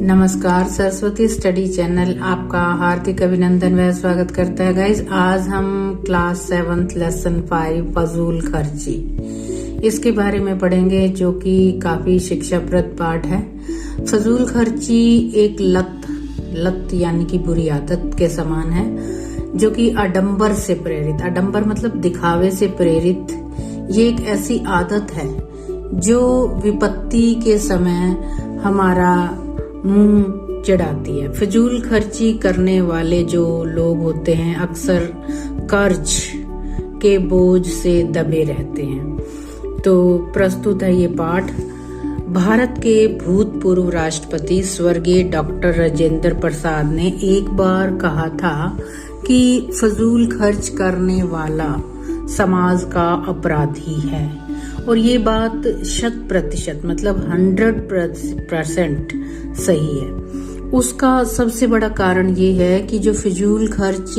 नमस्कार, Saraswati study channel आपका हार्दिक अभिनंदन व स्वागत करता है। गाइज, आज हम क्लास 7 लेसन 5 फजूल खर्ची इसके बारे में पढ़ेंगे, जो कि काफी शिक्षाप्रद पाठ है। फजूल खर्ची एक लत यानी कि बुरी आदत के समान है, जो कि आडंबर से प्रेरित, आडंबर मतलब दिखावे से प्रेरित, ये एक ऐसी आदत है जो विपत्ति के समय हमारा मुंह चिढ़ाती है। फिजूल खर्ची करने वाले जो लोग होते हैं अक्सर कर्ज के बोझ से दबे रहते हैं। तो प्रस्तुत है ये पाठ। भारत के भूतपूर्व राष्ट्रपति स्वर्गीय डॉक्टर राजेंद्र प्रसाद ने एक बार कहा था कि फजूल खर्च करने वाला समाज का अपराधी है, और ये बात 100% मतलब 100% सही है। उसका सबसे बड़ा कारण ये है कि जो फिजूल खर्च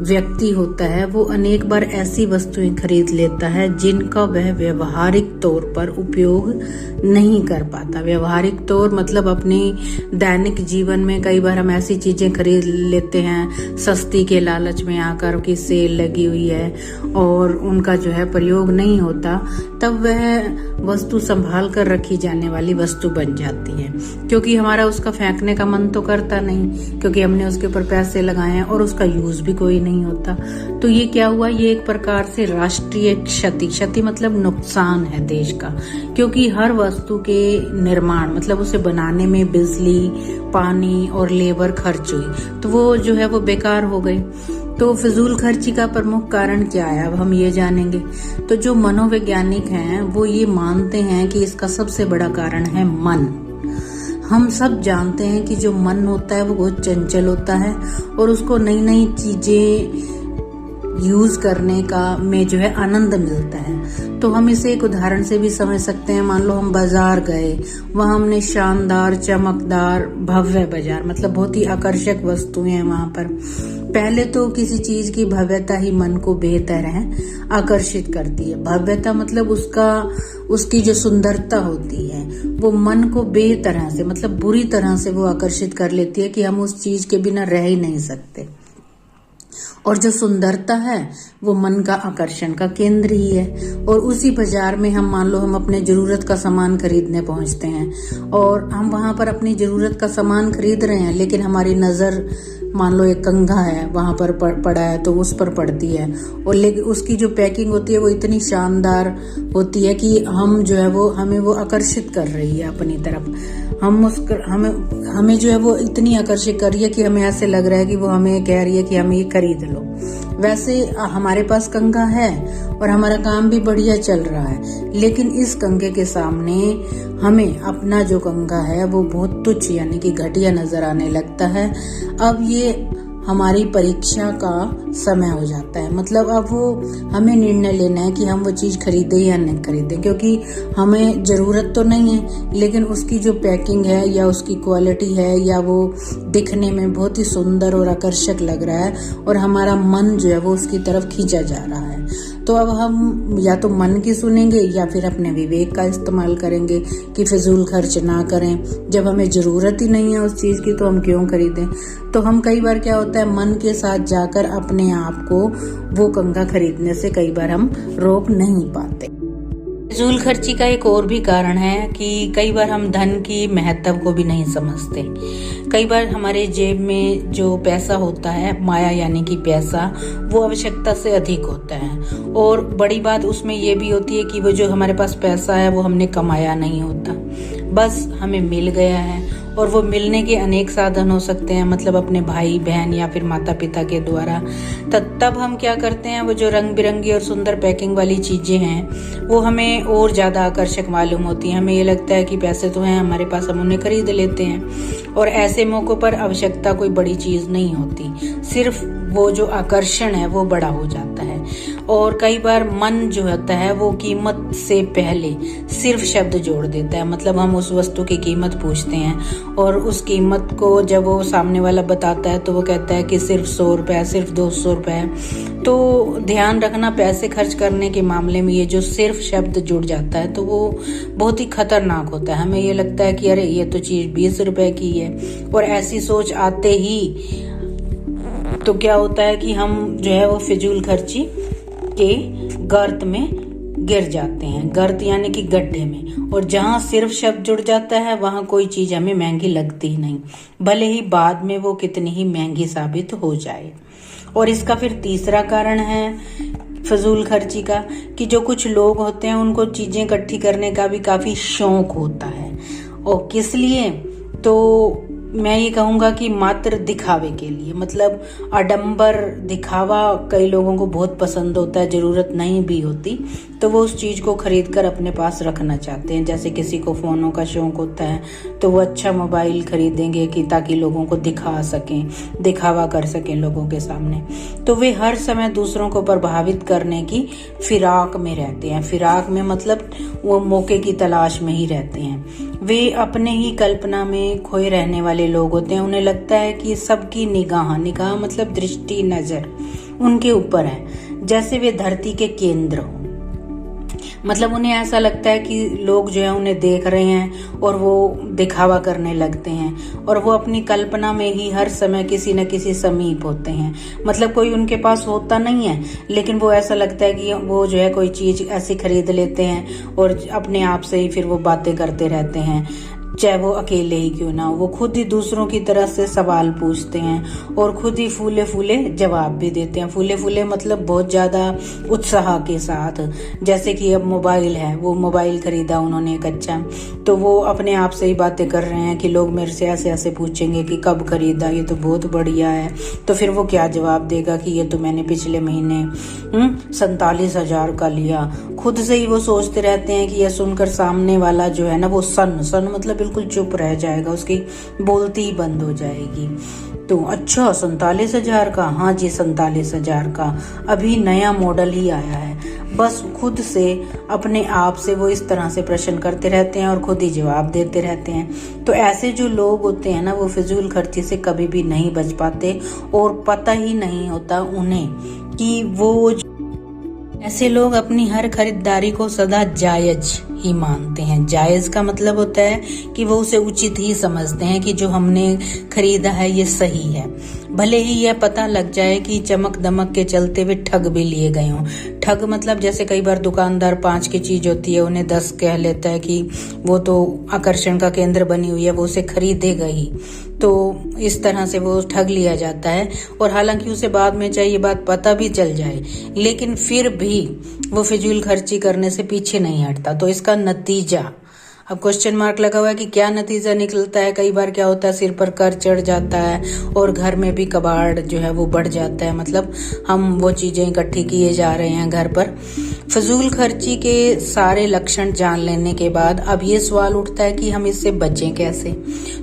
व्यक्ति होता है वो अनेक बार ऐसी वस्तुएं खरीद लेता है जिनका वह व्यवहारिक तौर पर उपयोग नहीं कर पाता। व्यवहारिक तौर मतलब अपने दैनिक जीवन में कई बार हम ऐसी चीजें खरीद लेते हैं सस्ती के लालच में आकर कि सेल लगी हुई है और उनका जो है प्रयोग नहीं होता, तब वह वस्तु संभाल कर रखी जाने वाली वस्तु बन जाती है, क्योंकि हमारा उसका फेंकने का मन तो करता नहीं, क्योंकि हमने उसके ऊपर पैसे लगाए हैं और उसका यूज भी कोई नहीं होता। तो ये क्या हुआ, ये एक प्रकार से राष्ट्रीय क्षति मतलब नुकसान है देश का, क्योंकि हर वस्तु के निर्माण मतलब उसे बनाने में बिजली, पानी और लेबर खर्च हुई, तो वो जो है वो बेकार हो गई। तो फिजूल खर्ची का प्रमुख कारण क्या है, अब हम ये जानेंगे। तो जो मनोवैज्ञानिक हैं वो ये मानते हैं कि इसका सबसे बड़ा कारण है मन। हम सब जानते हैं कि जो मन होता है वो बहुत चंचल होता है और उसको नई नई चीजें यूज करने का में जो है आनंद मिलता है। तो हम इसे एक उदाहरण से भी समझ सकते हैं। मान लो हम बाजार गए, वहां हमने शानदार, चमकदार, भव्य बाजार मतलब बहुत ही आकर्षक वस्तुएं हैं वहां पर। पहले तो किसी चीज की भव्यता ही मन को बेहतर है आकर्षित करती है। भव्यता मतलब उसकी जो सुंदरता होती है वो मन को बेतरह से मतलब बुरी तरह से वो आकर्षित कर लेती है कि हम उस चीज के बिना रह ही नहीं सकते। और जो सुंदरता है वो मन का आकर्षण का केंद्र ही है। और उसी बाजार में हम मान लो हम अपने जरूरत का सामान खरीदने पहुंचते हैं और हम वहां पर अपनी जरूरत का सामान खरीद रहे हैं, लेकिन हमारी नजर मान लो एक कंघा है वहां पर पड़ा है तो उस पर पड़ती है, और लेकिन उसकी जो पैकिंग होती है वो इतनी शानदार होती है कि हम जो है वो हमें वो आकर्षित कर रही है अपनी तरफ। हमें जो है वो इतनी आकर्षित कर रही है कि हमें ऐसे लग रहा है कि वो हमें कह रही है कि हमें ये खरीद लो। वैसे हमारे पास कंघा है और हमारा काम भी बढ़िया चल रहा है, लेकिन इस कंघे के सामने हमें अपना जो कंघा है वो बहुत तुच्छ यानी कि घटिया नजर आने लगता है। अब ये हमारी परीक्षा का समय हो जाता है, मतलब अब वो हमें निर्णय लेना है कि हम वो चीज खरीदे या नहीं खरीदे, क्योंकि हमें जरूरत तो नहीं है लेकिन उसकी जो पैकिंग है या उसकी क्वालिटी है या वो दिखने में बहुत ही सुंदर और आकर्षक लग रहा है और हमारा मन जो है वो उसकी तरफ खींचा जा रहा है। तो अब हम या तो मन की सुनेंगे या फिर अपने विवेक का इस्तेमाल करेंगे कि फिजूल खर्च ना करें। जब हमें जरूरत ही नहीं है उस चीज की तो हम क्यों खरीदें। तो हम कई बार क्या होता है मन के साथ जाकर अपने आप को वो कंघा खरीदने से कई बार हम रोक नहीं पाते। फिजूल खर्ची का एक और भी कारण है कि कई बार हम धन की महत्व को भी नहीं समझते। कई बार हमारे जेब में जो पैसा होता है, माया यानी कि पैसा, वो आवश्यकता से अधिक होता है। और बड़ी बात उसमें ये भी होती है कि वो जो हमारे पास पैसा है वो हमने कमाया नहीं होता, बस हमें मिल गया है। और वो मिलने के अनेक साधन हो सकते हैं, मतलब अपने भाई बहन या फिर माता पिता के द्वारा। तब हम क्या करते हैं, वो जो रंग बिरंगी और सुंदर पैकिंग वाली चीजें हैं वो हमें और ज्यादा आकर्षक मालूम होती हैं। हमें ये लगता है कि पैसे तो हैं हमारे पास, हम उन्हें खरीद लेते हैं। और ऐसे मौकों पर आवश्यकता कोई बड़ी चीज नहीं होती, सिर्फ वो जो आकर्षण है वो बड़ा हो जाता है। और कई बार मन जो होता है वो कीमत से पहले सिर्फ शब्द जोड़ देता है। मतलब हम उस वस्तु की कीमत पूछते हैं और उस कीमत को जब वो सामने वाला बताता है तो वो कहता है कि सिर्फ 100 रुपये, सिर्फ 200 रुपये। तो ध्यान रखना, पैसे खर्च करने के मामले में ये जो सिर्फ शब्द जुड़ जाता है तो वो बहुत ही खतरनाक होता है। हमें ये लगता है कि अरे ये तो चीज 20 रुपए की है, और ऐसी सोच आते ही तो क्या होता है कि हम जो है वो फिजूल खर्ची के गर्त में गिर जाते हैं। गर्त यानी कि गड्ढे में। और जहां सिर्फ शब्द जुड़ जाता है वहां कोई चीज हमें महंगी लगती ही नहीं, भले ही बाद में वो कितनी ही महंगी साबित हो जाए। और इसका फिर तीसरा कारण है फजूल खर्ची का कि जो कुछ लोग होते हैं उनको चीजें इकट्ठी करने का भी काफी शौक होता है। और किस लिए? तो मैं ये कहूंगा कि मात्र दिखावे के लिए। मतलब आडंबर दिखावा कई लोगों को बहुत पसंद होता है, जरूरत नहीं भी होती तो वो उस चीज को खरीद कर अपने पास रखना चाहते हैं। जैसे किसी को फोनों का शौक होता है तो वो अच्छा मोबाइल खरीदेंगे कि ताकि लोगों को दिखा सकें, दिखावा कर सकें लोगों के सामने। तो वे हर समय दूसरों को प्रभावित करने की फिराक में रहते हैं। फिराक में मतलब वो मौके की तलाश में ही रहते हैं। वे अपने ही कल्पना में खोए रहने वाले लोग होते हैं। उन्हें लगता है कि सबकी निगाह मतलब दृष्टि, नजर उनके ऊपर है, जैसे वे धरती के केंद्र हो। मतलब उन्हें ऐसा लगता है कि लोग जो है उन्हें देख रहे हैं और वो दिखावा करने लगते हैं, और वो अपनी कल्पना में ही हर समय किसी न किसी समीप होते हैं। मतलब कोई उनके पास होता नहीं है, लेकिन वो ऐसा लगता है कि वो जो है कोई चीज ऐसी खरीद लेते हैं और अपने आप से ही फिर वो बातें करते रहते हैं, चाहे वो अकेले ही क्यों ना हो। वो खुद ही दूसरों की तरह से सवाल पूछते हैं और खुद ही फूले फूले जवाब भी देते हैं। फूले फूले मतलब बहुत ज्यादा उत्साह के साथ। जैसे कि अब मोबाइल है, वो मोबाइल खरीदा उन्होंने एक अच्छा, तो वो अपने आप से ही बातें कर रहे हैं कि लोग मेरे से ऐसे ऐसे पूछेंगे कि कब खरीदा, ये तो बहुत बढ़िया है। तो फिर वो क्या जवाब देगा कि ये तो मैंने पिछले महीने 47,000 का लिया। खुद से ही वो सोचते रहते हैं कि यह सुनकर सामने वाला जो है ना वो सन मतलब बिल्कुल चुप रह जाएगा, उसकी बोलती ही बंद हो जाएगी। तो अच्छा 47,000 का? हाँ जी 47,000 का, अभी नया मॉडल ही आया है। बस खुद से अपने आप से वो इस तरह से प्रश्न करते रहते हैं और खुद ही जवाब देते रहते हैं। तो ऐसे जो लोग होते हैं ना वो फिजूल खर्ची से कभी भी नहीं बच पाते और पता ही नहीं होता उन्हें कि वो ऐसे लोग अपनी हर खरीदारी को सदा जायज ही मानते हैं। जायज का मतलब होता है कि वो उसे उचित ही समझते हैं कि जो हमने खरीदा है ये सही है, भले ही यह पता लग जाए कि चमक दमक के चलते हुए ठग भी लिए गए हों। ठग मतलब जैसे कई बार दुकानदार 5 की चीज होती है उन्हें 10 कह लेता है कि वो तो आकर्षण का केंद्र बनी हुई है, वो उसे खरीदेगा ही। तो इस तरह से वो ठग लिया जाता है। और हालांकि उसे बाद में चाहे ये बात पता भी चल जाए, लेकिन फिर भी वो फिजूल खर्ची करने से पीछे नहीं हटता। तो इसका नतीजा, अब क्वेश्चन मार्क लगा हुआ है कि क्या नतीजा निकलता है। कई बार क्या होता है, सिर पर कर चढ़ जाता है और घर में भी कबाड़ जो है वो बढ़ जाता है। मतलब हम वो चीजें इकट्ठी किए जा रहे हैं घर पर। फजूल खर्ची के सारे लक्षण जान लेने के बाद अब ये सवाल उठता है कि हम इससे बचें कैसे।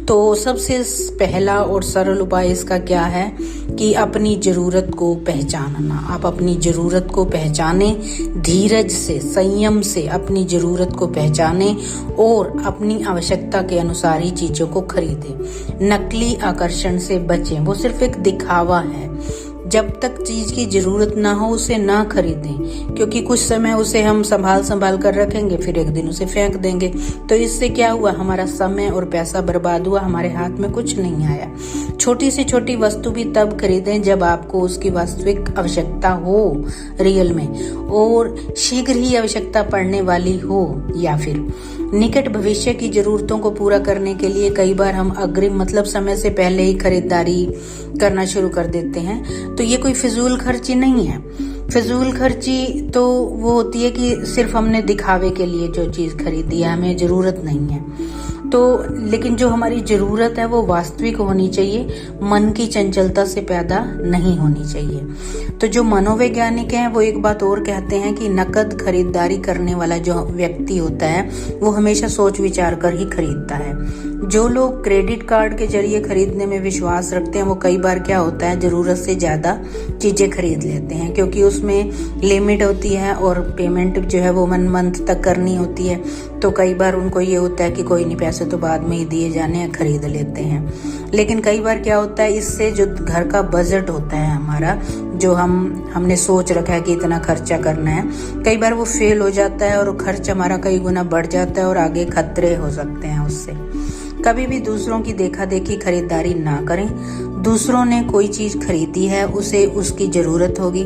तो सबसे पहला और सरल उपाय इसका क्या है कि अपनी जरूरत को पहचानना। आप अपनी जरूरत को पहचाने, धीरज से, संयम से अपनी जरूरत को पहचाने और अपनी आवश्यकता के अनुसार ही चीजों को खरीदें। नकली आकर्षण से बचें, वो सिर्फ एक दिखावा है। जब तक चीज की जरूरत ना हो उसे ना खरीदें, क्योंकि कुछ समय उसे हम संभाल कर रखेंगे, फिर एक दिन उसे फेंक देंगे। तो इससे क्या हुआ, हमारा समय और पैसा बर्बाद हुआ, हमारे हाथ में कुछ नहीं आया। छोटी से छोटी वस्तु भी तब खरीदें जब आपको उसकी वास्तविक आवश्यकता हो, रियल में, और शीघ्र ही आवश्यकता पड़ने वाली हो, या फिर निकट भविष्य की जरूरतों को पूरा करने के लिए कई बार हम अग्रिम मतलब समय से पहले ही खरीदारी करना शुरू कर देते हैं। तो ये कोई फिजूल खर्ची नहीं है। फिजूल खर्ची तो वो होती है कि सिर्फ हमने दिखावे के लिए जो चीज खरीदी है, हमें जरूरत नहीं है। तो लेकिन जो हमारी जरूरत है वो वास्तविक होनी चाहिए, मन की चंचलता से पैदा नहीं होनी चाहिए। तो जो मनोवैज्ञानिक हैं वो एक बात और कहते हैं कि नकद खरीदारी करने वाला जो व्यक्ति होता है वो हमेशा सोच विचार कर ही खरीदता है। जो लोग क्रेडिट कार्ड के जरिए खरीदने में विश्वास रखते हैं वो कई बार क्या होता है, जरूरत से ज्यादा चीजें खरीद लेते हैं, क्योंकि उसमें लिमिट होती है और पेमेंट जो है वो मंथ तक करनी होती है। तो कई बार उनको ये होता है कि कोई नहीं, पैसे तो बाद में ही दिए जाने हैं, खरीद लेते हैं। लेकिन कई बार क्या होता है, इससे जो घर का बजट होता है हमारा, जो हमने सोच रखा है कि इतना खर्चा करना है, कई बार वो फेल हो जाता है और खर्च हमारा कई गुना बढ़ जाता है और आगे खतरे हो सकते हैं उससे। कभी भी दूसरों की देखा देखी खरीदारी ना करें। दूसरों ने कोई चीज खरीदी है, उसे उसकी जरूरत होगी,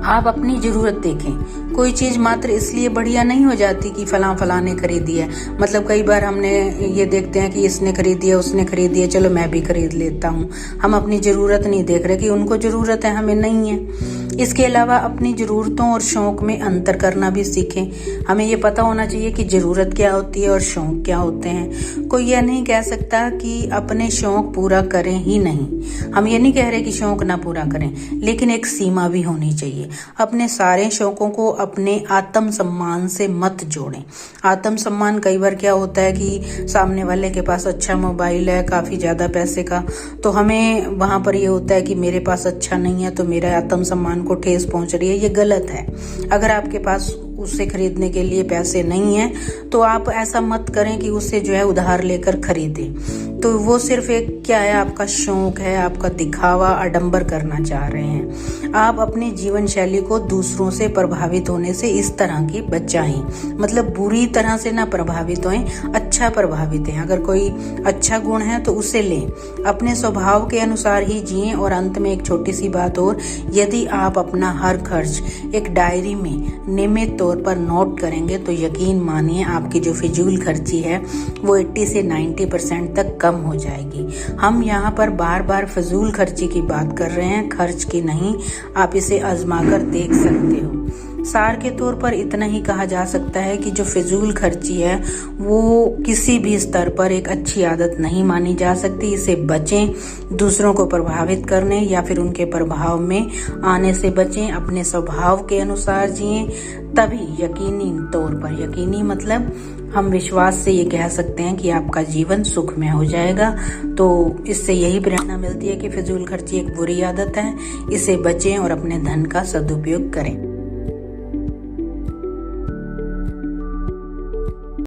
आप अपनी जरूरत देखें। कोई चीज मात्र इसलिए बढ़िया नहीं हो जाती कि फलां ने खरीदी है। मतलब कई बार हमने ये देखते हैं कि इसने खरीदी है, उसने खरीदी है, चलो मैं भी खरीद लेता हूँ। हम अपनी जरूरत नहीं देख रहे कि उनको जरूरत है, हमें नहीं है। इसके अलावा अपनी जरूरतों और शौक में अंतर करना भी सीखें। हमें ये पता होना चाहिए कि जरूरत क्या होती है और शौक क्या होते हैं। कोई यह नहीं कह सकता कि अपने शौक पूरा करें ही नहीं। हम ये नहीं कह रहे कि शौक ना पूरा करें, लेकिन एक सीमा भी होनी चाहिए। अपने सारे शौकों को अपने आत्म सम्मान से मत जोड़ें। आत्म सम्मान कई बार क्या होता है कि सामने वाले के पास अच्छा मोबाइल है, काफी ज्यादा पैसे का, तो हमें वहां पर ये होता है कि मेरे पास अच्छा नहीं है तो मेरा आत्म सम्मान को ठेस पहुंच रही है। ये गलत है। अगर आपके पास उससे खरीदने के लिए पैसे नहीं है तो आप ऐसा मत करें कि उससे जो है उधार लेकर खरीदें। तो वो सिर्फ एक क्या है, आपका शौक है, आपका दिखावा, आडंबर करना चाह रहे हैं। आप अपनी जीवन शैली को दूसरों से प्रभावित होने से इस तरह की बचाएं। मतलब बुरी तरह से ना प्रभावित होएं, अच्छा प्रभावित हैं। अगर कोई अच्छा गुण है तो उसे लें, अपने स्वभाव के अनुसार ही जिएं। और अंत में एक छोटी सी बात और, यदि आप अपना हर खर्च एक डायरी में नियमित तौर पर नोट करेंगे तो यकीन मानिए आपकी जो फिजूल खर्ची है वो 80 से 90% तक कम हो जाएगी। हम यहाँ पर बार बार फिजूल खर्ची की बात कर रहे हैं, खर्च की नहीं। आप इसे आजमा कर देख सकते हो। सार के तौर पर इतना ही कहा जा सकता है कि जो फिजूल खर्ची है वो किसी भी स्तर पर एक अच्छी आदत नहीं मानी जा सकती। इसे बचें। दूसरों को प्रभावित करने या फिर उनके प्रभाव में आने से बचें। अपने स्वभाव के अनुसार जिएं, तभी यकीनी तौर पर, यकीनी मतलब हम विश्वास से ये कह सकते हैं कि आपका जीवन सुखमय हो जाएगा। तो इससे यही प्रेरणा मिलती है कि फिजूल खर्ची एक बुरी आदत है, इसे बचें और अपने धन का सदुपयोग करें।